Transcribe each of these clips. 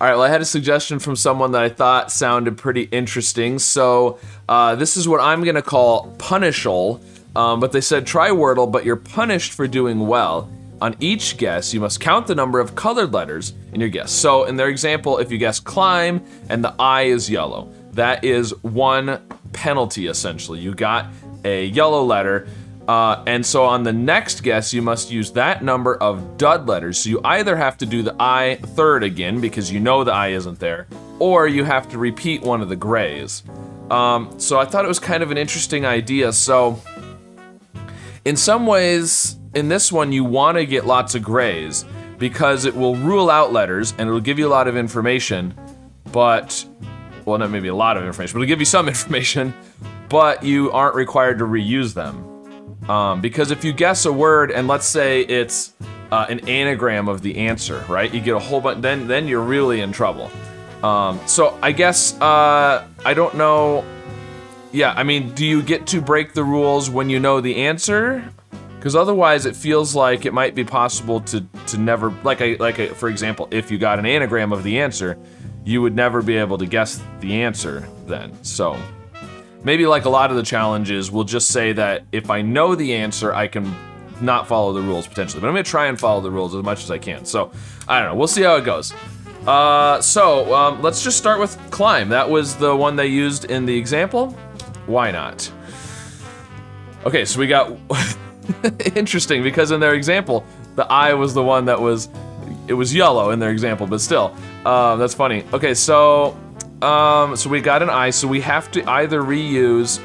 All right, well, I had a suggestion from someone that I thought sounded pretty interesting. So this is what I'm going to call punishal. But they said, try Wordle, but you're punished for doing well. On each guess, you must count the number of colored letters in your guess. So in their example, if you guess climb and the I is yellow, that is one penalty, essentially. You got a yellow letter. And so on the next guess, you must use that number of dud letters. So you either have to do the I third again, because you know the I isn't there, or you have to repeat one of the grays. So I thought it was kind of an interesting idea. So in some ways, in this one, you want to get lots of grays because it will rule out letters and it'll give you a lot of information, but, well, not maybe a lot of information, but it'll give you some information, but you aren't required to reuse them. Because if you guess a word and let's say it's an anagram of the answer, right? You get a whole bunch, then you're really in trouble. So I guess, I don't know. Yeah, I mean, do you get to break the rules when you know the answer? Because otherwise it feels like it might be possible to never, for example, if you got an anagram of the answer, you would never be able to guess the answer then. So maybe like a lot of the challenges, we'll just say that if I know the answer, I can not follow the rules potentially. But I'm gonna try and follow the rules as much as I can. So I don't know, we'll see how it goes. Let's just start with climb. That was the one they used in the example. Why not? Okay, so we got interesting because in their example, the I was the one that was, it was yellow in their example, but still, that's funny. Okay, so we got an I, so we have to either reuse,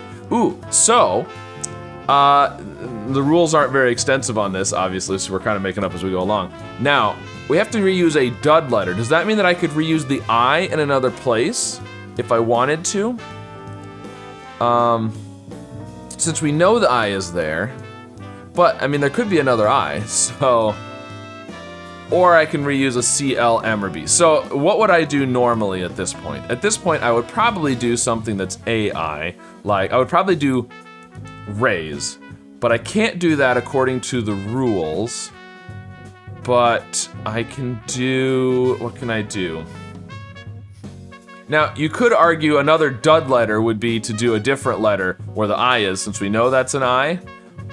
the rules aren't very extensive on this, obviously, so we're kind of making up as we go along. Now, we have to reuse a dud letter. Does that mean that I could reuse the I in another place if I wanted to? Since we know the I is there, but I mean, there could be another I, so, or I can reuse a C, L, M, or B. So what would I do normally at this point? At this point, I would probably do something that's AI, like I would probably do raise, but I can't do that according to the rules, but I can do, what can I do? Now, you could argue another dud letter would be to do a different letter where the I is, since we know that's an I,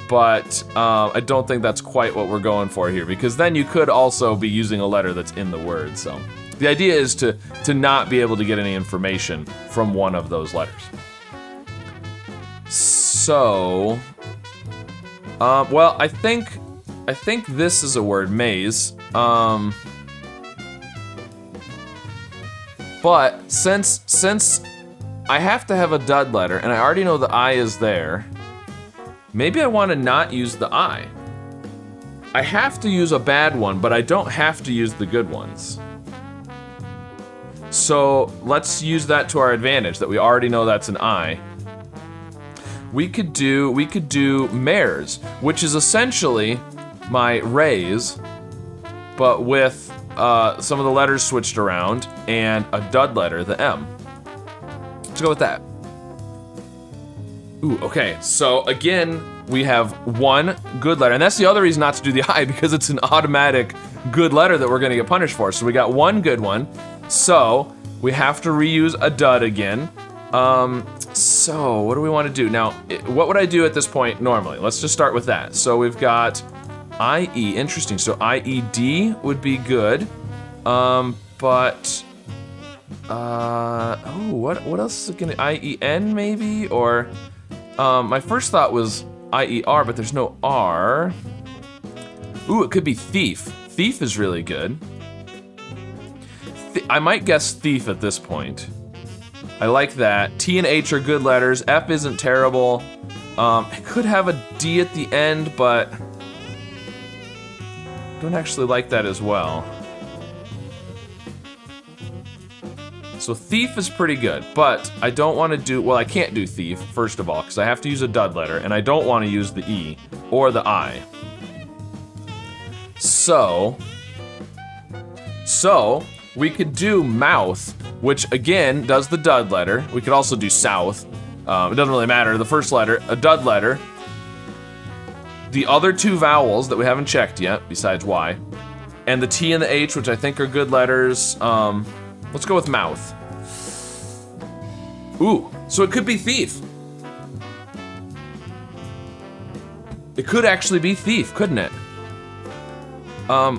but I don't think that's quite what we're going for here, because then you could also be using a letter that's in the word, so. The idea is to not be able to get any information from one of those letters. So, well, I think this is a word, maze. But since I have to have a dud letter and I already know the I is there, maybe I want to not use the I. I have to use a bad one, but I don't have to use the good ones. So let's use that to our advantage, that we already know that's an I. We could do mares, which is essentially my raise, but with some of the letters switched around and a dud letter, the M. Let's go with that. Ooh, okay, so again, we have one good letter, and that's the other reason not to do the I, because it's an automatic good letter that we're gonna get punished for. So we got one good one, so we have to reuse a dud again. So what do we want to do? Now, what would I do at this point normally? Let's just start with that. So we've got IE, interesting. So IED would be good. But what else is it gonna, IEN maybe? Or, my first thought was IER, but there's no R. Ooh, it could be thief. Thief is really good. I might guess thief at this point. I like that. T and H are good letters. F isn't terrible. I could have a D at the end, but don't actually like that as well. So thief is pretty good, but I don't want to do, well, I can't do thief, first of all, because I have to use a dud letter, and I don't want to use the E or the I. So we could do mouth, which again does the dud letter. We could also do south. It doesn't really matter. The first letter, a dud letter. The other two vowels that we haven't checked yet, besides Y, and the T and the H, which I think are good letters. Let's go with mouth. Ooh, so it could be thief. It could actually be thief, couldn't it? I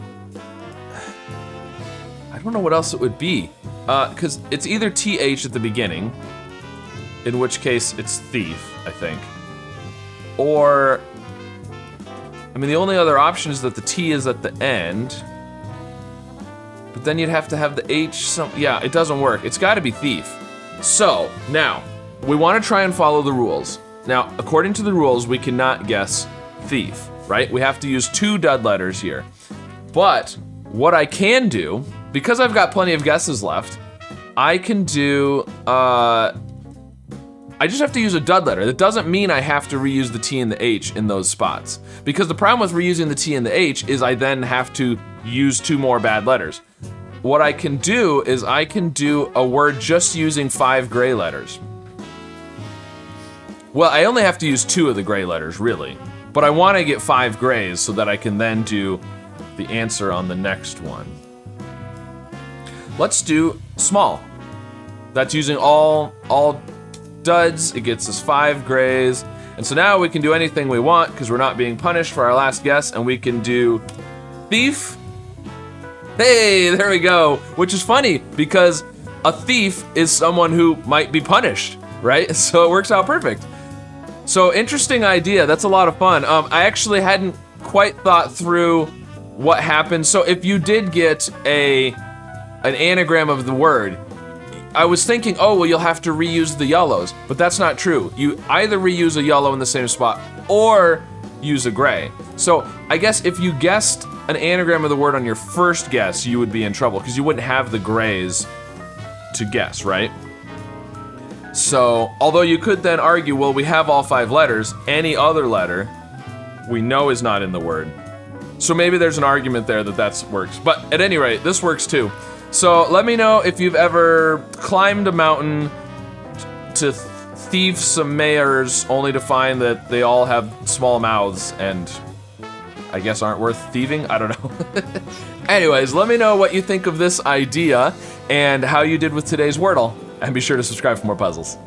don't know what else it would be. Because it's either TH at the beginning, in which case it's thief, I think. Or, I mean, the only other option is that the T is at the end. But then you'd have to have the H yeah, it doesn't work. It's gotta be thief. So, now, we wanna try and follow the rules. Now, according to the rules, we cannot guess thief, right? We have to use 2 dud letters here. But, what I can do, because I've got plenty of guesses left, I can do, I just have to use a dud letter. That doesn't mean I have to reuse the T and the H in those spots. Because the problem with reusing the T and the H is I then have to use 2 more bad letters. What I can do is I can do a word just using 5 gray letters. Well, I only have to use 2 of the gray letters, really. But I want to get 5 grays so that I can then do the answer on the next one. Let's do small. That's using all duds. It gets us 5 grays. And so now we can do anything we want because we're not being punished for our last guess, and we can do thief. Hey, there we go. Which is funny because a thief is someone who might be punished, right? So it works out perfect. So interesting idea. That's a lot of fun. I actually hadn't quite thought through what happened. So if you did get an anagram of the word, I was thinking, oh, well, you'll have to reuse the yellows, but that's not true. You either reuse a yellow in the same spot or use a gray. So I guess if you guessed an anagram of the word on your first guess, you would be in trouble because you wouldn't have the grays to guess, right? So, although you could then argue, well, we have all 5 letters, any other letter we know is not in the word. So maybe there's an argument there that works. But at any rate, this works too. So let me know if you've ever climbed a mountain to thieve some mayors only to find that they all have small mouths and I guess aren't worth thieving? I don't know. Anyways, let me know what you think of this idea and how you did with today's Wordle. And be sure to subscribe for more puzzles.